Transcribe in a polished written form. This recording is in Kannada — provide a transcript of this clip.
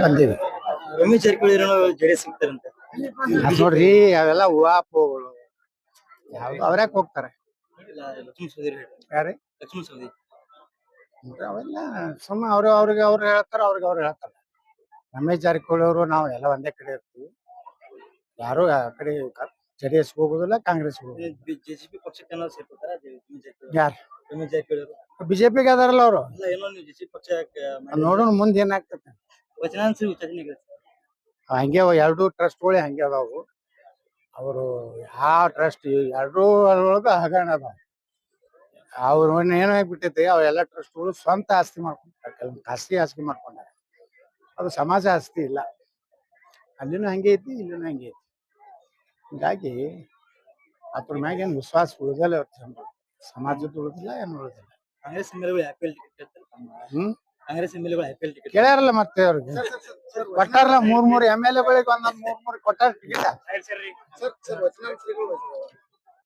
ಬಂದೀವಿ. ರಮೇಶ್ ಜಾರಕಿಹೊಳಿ ಜೆಡಿಎಸ್ ಸಿಗ್ತಾರಂತೆ. ಅದ್ ನೋಡ್ರಿ ಅವೆಲ್ಲ ಊಹಾಪೋಗಳು. ಯಾವ್ದು ಅವ್ರ್ಯಾಕ್ ಹೋಗ್ತಾರೆ ಲಕ್ಷ್ಮಣ ಸವದಿ ಯಾರೇ ಲಕ್ಷ್ಮಣ ಸವದಿ ಅವೆಲ್ಲ ಸುಮ್ಮ ಅವ್ರಿಗೆ ಅವ್ರು ಹೇಳ್ತಾರ, ಅವ್ರಿಗೆ ಅವ್ರು ಹೇಳ್ತಾರ. ರಮೇಶ್ ಜಾರಕಿಹೊಳಿ ಅವರು ನಾವು ಎಲ್ಲ ಒಂದೇ ಕಡೆ ಇರ್ತೀವಿ. ಯಾರು ಆ ಕಡೆ ಜೆಡಿಎಸ್ ಹೋಗುದಿಲ್ಲ, ಕಾಂಗ್ರೆಸ್ ಹೋಗುದಿಲ್ಲ. ಜೆಸಿಪಿ ಪಕ್ಷಕ್ಕೆ ಸೇರ್ಕೊತಾರ ಯಾರು ರಮೇಶ್ ಜಾರಕಿಹೊಳಿ ಬಿಜೆಪಿಗೆ ಅದಾರಲ್ಲ ಅವರು. ಏನೋ ನೀವು ಜೆಸಿಪಿ ಪಕ್ಷ ನೋಡೋಣ ಮುಂದೆ ಏನಾಗ್ತದೆ. ವಚನಾಂಶ ವಿಚಾರಣೆಗೆ ಹಂಗೆ ಎರಡು ಟ್ರಸ್ಟ್ಗಳೇ ಹಂಗೆ ಅದಾವು. ಅವರು ಯಾವ ಟ್ರಸ್ಟ್ ಎರಡೂ ಅದ್ರೊಳಗ ಹಗರಣ ಅದಾವ. ಅವ್ರು ಏನಾಗ್ಬಿಟ್ಟೈತಿ, ಅವೆಲ್ಲ ಟ್ರಸ್ಟ್ಗಳು ಸ್ವಂತ ಆಸ್ತಿ ಮಾಡ್ಕೊಂತಾರೆ, ಕೆಲವೊಂದು ಖಾಸಗಿ ಆಸ್ತಿ ಮಾಡ್ಕೊಂಡಾರೆ. ಅದು ಸಮಾಜ ಆಸ್ತಿ ಇಲ್ಲ. ಅಲ್ಲಿನೂ ಹಂಗೆ ಐತಿ, ಇಲ್ಲಿನೂ ಹಂಗೆ ಐತಿ. ಹೀಗಾಗಿ ಅದ್ರ ಮ್ಯಾಗ ಏನು ವಿಶ್ವಾಸ ಉಳಿದಲ್ಲ, ಸಮಾಜದ ಉಳಿದಿಲ್ಲ, ಏನು ಉಳಿದಿಲ್ಲ. ಕಾಂಗ್ರೆಸ್ ಎಮ್ಎಲ್ಎಗಳು ಐಪಿಎಲ್ ಟಿಕೆಟ್ ಕಾಂಗ್ರೆಸ್ ಎಮ್ಎಲ್ಎಗಳು ಐಪಿಎಲ್ ಟಿಕೆಟ್ ಕೇಳ್ಯಾರಲ್ಲ ಮತ್ತೆ ಅವ್ರಿಗೆ ಕೊಟ್ಟಾರಲ್ಲ. 3 MLA ಗಳಿಗೆ ಒಂದೊಂದು 3 ಕೊಟ್ಟಾರ ಟಿಕೆಟ್.